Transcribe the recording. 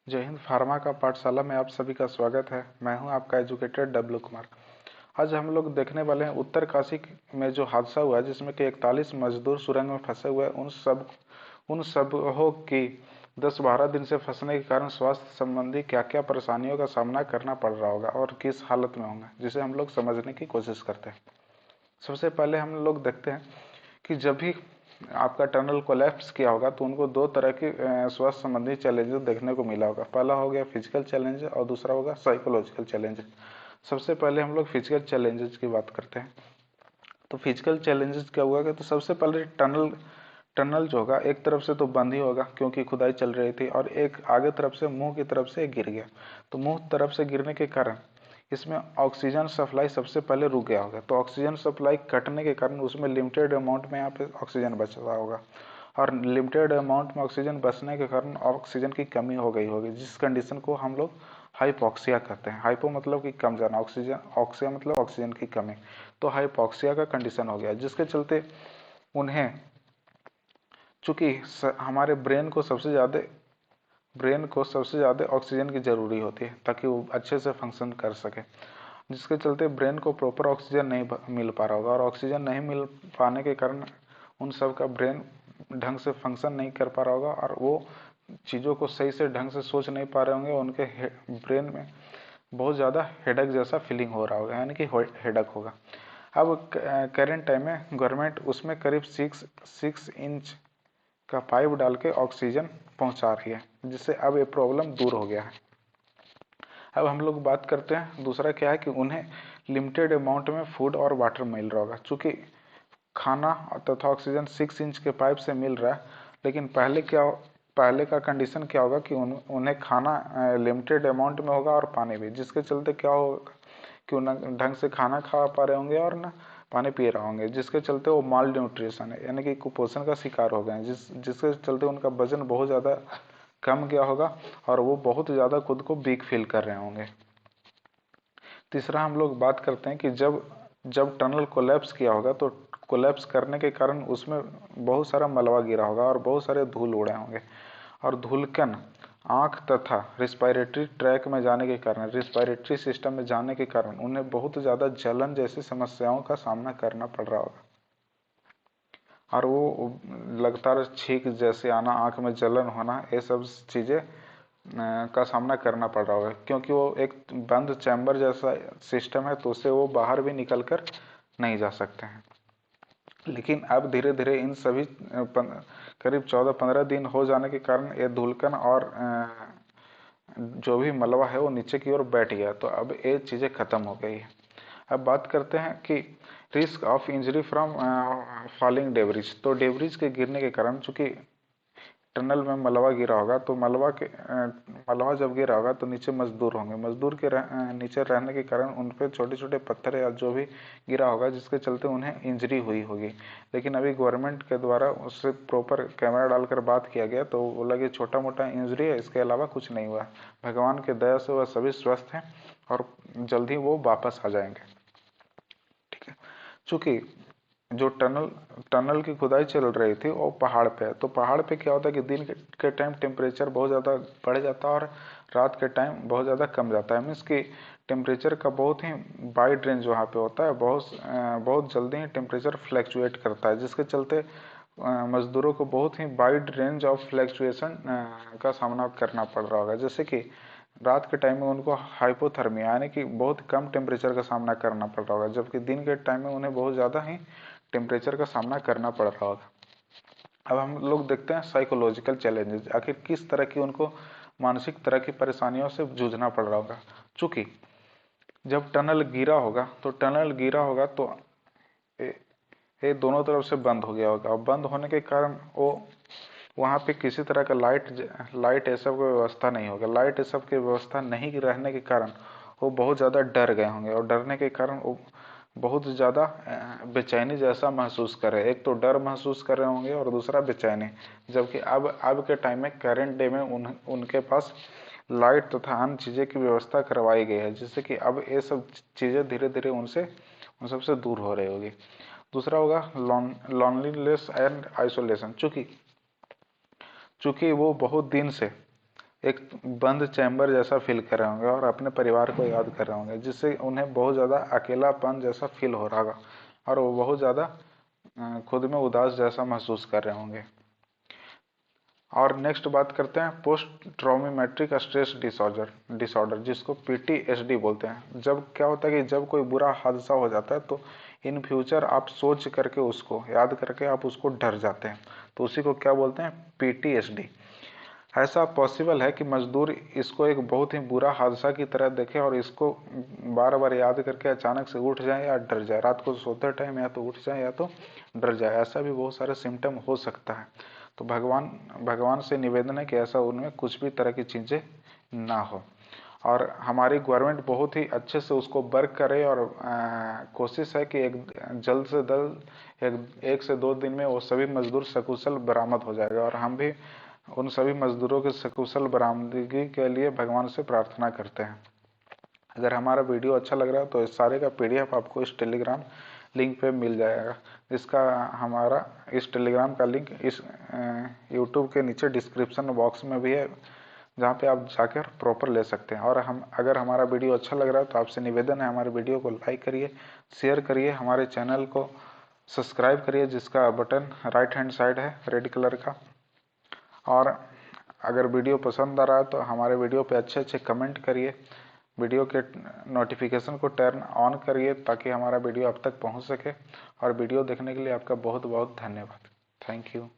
जय हिंद फार्मा का पाठशाला में आप सभी का स्वागत है। मैं हूं आपका एजुकेटर डब्लू कुमार। आज हम लोग देखने वाले हैं उत्तरकाशी में जो हादसा हुआ जिसमें कि 41 मजदूर सुरंग में फंसे हुए उन सब हो की 10-12 दिन से फंसने के कारण स्वास्थ्य संबंधी क्या क्या परेशानियों का सामना करना पड़ रहा होगा और किस हालत में होंगे, जिसे हम लोग समझने की कोशिश करते हैं। सबसे पहले हम लोग देखते हैं कि जब भी आपका टनल कोलैप्स किया होगा तो उनको दो तरह की स्वास्थ्य संबंधी चैलेंजेस देखने को मिला होगा। पहला हो गया फिजिकल चैलेंज और दूसरा होगा साइकोलॉजिकल चैलेंज। सबसे पहले हम लोग फिजिकल चैलेंजेस की बात करते हैं। तो फिजिकल चैलेंजेस क्या हुआ तो सबसे पहले टनल टनल जो होगा एक तरफ से तो बंद ही होगा क्योंकि खुदाई चल रही थी, और एक आगे तरफ से मुंह की तरफ से गिर गया। तो मुंह तरफ से गिरने के कारण इसमें ऑक्सीजन सप्लाई सबसे पहले रुक गया होगा। तो ऑक्सीजन सप्लाई कटने के कारण उसमें लिमिटेड अमाउंट में यहाँ पे ऑक्सीजन बच रहा होगा, और लिमिटेड अमाउंट में ऑक्सीजन बचने के कारण ऑक्सीजन की कमी हो गई होगी, जिस कंडीशन को हम लोग हाइपोक्सिया कहते हैं। हाइपो मतलब कि कम जाना, ऑक्सीजन, ऑक्सिया मतलब ऑक्सीजन की कमी। तो हाइपोक्सिया का कंडीशन हो गया, जिसके चलते उन्हें, चूंकि हमारे ब्रेन को सबसे ज़्यादा ऑक्सीजन की ज़रूरी होती है ताकि वो अच्छे से फंक्शन कर सके, जिसके चलते ब्रेन को प्रॉपर ऑक्सीजन नहीं मिल पा रहा होगा, और ऑक्सीजन नहीं मिल पाने के कारण उन सब का ब्रेन ढंग से फंक्शन नहीं कर पा रहा होगा, और वो चीज़ों को सही से ढंग से सोच नहीं पा रहे होंगे। उनके ब्रेन में बहुत ज़्यादा हेडक जैसा फीलिंग हो रहा होगा, यानी कि हेडक होगा। अब करेंट टाइम में गवर्नमेंट उसमें करीब 6 इंच का पाइप डाल के ऑक्सीजन पहुंचा रही है, जिससे अब ये प्रॉब्लम दूर हो गया है। अब हम लोग बात करते हैं दूसरा क्या है कि उन्हें लिमिटेड अमाउंट में फूड और वाटर मिल रहा होगा। चूँकि खाना तथा ऑक्सीजन 6 इंच के पाइप से मिल रहा है, लेकिन पहले का कंडीशन क्या होगा कि उन्हें खाना लिमिटेड अमाउंट में होगा और पानी भी, जिसके चलते क्या होगा कि ना ढंग से खाना खा पा रहे होंगे और ना पानी पी रहे होंगे, जिसके चलते वो माल न्यूट्रिशन है यानी कि कुपोषण का शिकार हो गए हैं, जिसके चलते उनका वजन बहुत ज़्यादा कम गया होगा और वो बहुत ज़्यादा खुद को वीक फील कर रहे होंगे। तीसरा हम लोग बात करते हैं कि जब जब टनल कोलैप्स किया होगा तो कोलैप्स करने के कारण उसमें बहुत सारा मलबा गिरा होगा और बहुत सारे धूल उड़े होंगे, और धूलकन आँख तथा रिस्पायरेटरी ट्रैक में जाने के कारण, रिस्पायरेटरी सिस्टम में जाने के कारण उन्हें बहुत ज़्यादा जलन जैसी समस्याओं का सामना करना पड़ रहा होगा, और वो लगातार छींक जैसे आना, आँख में जलन होना, ये सब चीज़ें का सामना करना पड़ रहा होगा, क्योंकि वो एक बंद चैम्बर जैसा सिस्टम है, तो उससे वो बाहर भी निकल कर नहीं जा सकते हैं। लेकिन अब धीरे धीरे इन सभी करीब 14-15 दिन हो जाने के कारण ये धुलकन और जो भी मलबा है वो नीचे की ओर बैठ गया, तो अब ये चीज़ें ख़त्म हो गई है। अब बात करते हैं कि risk of injury from falling debris. तो डेब्रिज के गिरने के कारण, चूंकि टनल में मलबा गिरा होगा, तो मलबा जब गिरा होगा तो नीचे मजदूर होंगे, मजदूर के नीचे रहने के कारण उन पर छोटे छोटे पत्थर या जो भी गिरा होगा, जिसके चलते उन्हें इंजरी हुई होगी। लेकिन अभी गवर्नमेंट के द्वारा उससे प्रॉपर कैमरा डालकर बात किया गया तो बोला कि छोटा मोटा इंजरी है, इसके अलावा कुछ नहीं हुआ। भगवान के दया से वह सभी स्वस्थ हैं और जल्द ही वो वापस आ जाएंगे। ठीक है, चूँकि जो टनल की खुदाई चल रही थी वो पहाड़ पे है, तो पहाड़ पे क्या होता है कि दिन के टाइम टेम्परेचर बहुत ज़्यादा बढ़ जाता है और रात के टाइम बहुत ज़्यादा कम जाता है। मीन्स कि टेम्परेचर का बहुत ही वाइड रेंज वहाँ पे होता है, बहुत जल्दी ही टेम्परेचर फ्लैक्चुएट करता है, जिसके चलते मजदूरों को बहुत ही वाइड रेंज ऑफ फ्लैक्चुएशन का सामना करना पड़ रहा होगा। जैसे कि रात के टाइम में उनको हाइपोथर्मिया यानी कि बहुत कम टेम्परेचर का सामना करना पड़ रहा होगा, जबकि दिन के टाइम में उन्हें बहुत ज़्यादा ही टेम्परेचर का सामना करना पड़ रहा होगा। अब हम लोग देखते हैं साइकोलॉजिकल चैलेंजेस, आखिर किस तरह की उनको मानसिक तरह की परेशानियों से जूझना पड़ रहा होगा। चूँकि जब टनल गिरा होगा तो ये दोनों तरफ से बंद हो गया होगा, और बंद होने के कारण वो वहाँ पे किसी तरह का लाइट ये सब की व्यवस्था नहीं होगा। लाइट ये सब की व्यवस्था नहीं रहने के कारण वो बहुत ज़्यादा डर गए होंगे, और डरने के कारण वो बहुत ज़्यादा बेचैनी जैसा महसूस कर रहे हैं। एक तो डर महसूस कर रहे होंगे और दूसरा बेचैनी, जबकि अब के टाइम में करेंट डे में उनके पास लाइट तथा अन्य चीज़ें की व्यवस्था करवाई गई है, जिससे कि अब ये सब चीज़ें धीरे धीरे उन सबसे दूर हो रही होगी। दूसरा होगा लॉनलीनेस एंड आइसोलेशन। चूँकि वो बहुत दिन से एक बंद चैम्बर जैसा फील कर रहे होंगे और अपने परिवार को याद कर रहे होंगे, जिससे उन्हें बहुत ज़्यादा अकेलापन जैसा फील हो रहा होगा और वो बहुत ज़्यादा खुद में उदास जैसा महसूस कर रहे होंगे। और नेक्स्ट बात करते हैं पोस्ट ट्रॉमेटिक स्ट्रेस डिसऑर्डर जिसको पीटीएसडी बोलते हैं। जब क्या होता है कि जब कोई बुरा हादसा हो जाता है तो इन फ्यूचर आप सोच करके उसको याद करके आप उसको डर जाते हैं, तो उसी को क्या बोलते हैं, पीटीएसडी। ऐसा पॉसिबल है कि मजदूर इसको एक बहुत ही बुरा हादसा की तरह देखे और इसको बार बार याद करके अचानक से उठ जाए या डर जाए, रात को सोते टाइम या तो उठ जाए या तो डर जाए। ऐसा भी बहुत सारे सिम्टम हो सकता है। तो भगवान से निवेदन है कि ऐसा उनमें कुछ भी तरह की चीज़ें ना हो और हमारी गवर्नमेंट बहुत ही अच्छे से उसको वर्क करे और कोशिश है कि जल्द से जल्द एक से 2 दिन में वो सभी मजदूर सकुशल बरामद हो जाएगा और हम भी उन सभी मजदूरों के सकुशल बरामदगी के लिए भगवान से प्रार्थना करते हैं। अगर हमारा वीडियो अच्छा लग रहा है तो इस सारे का पीडीएफ आपको इस टेलीग्राम लिंक पे मिल जाएगा। इस टेलीग्राम का लिंक इस यूट्यूब के नीचे डिस्क्रिप्शन बॉक्स में भी है, जहाँ पे आप जाकर प्रॉपर ले सकते हैं। और अगर हमारा वीडियो अच्छा लग रहा है तो आपसे निवेदन है हमारे वीडियो को लाइक करिए, शेयर करिए, हमारे चैनल को सब्सक्राइब करिए जिसका बटन राइट हैंड साइड है रेड कलर का। और अगर वीडियो पसंद आ रहा है तो हमारे वीडियो पे अच्छे अच्छे कमेंट करिए, वीडियो के नोटिफिकेशन को टर्न ऑन करिए ताकि हमारा वीडियो आप तक पहुंच सके। और वीडियो देखने के लिए आपका बहुत बहुत धन्यवाद। Thank you.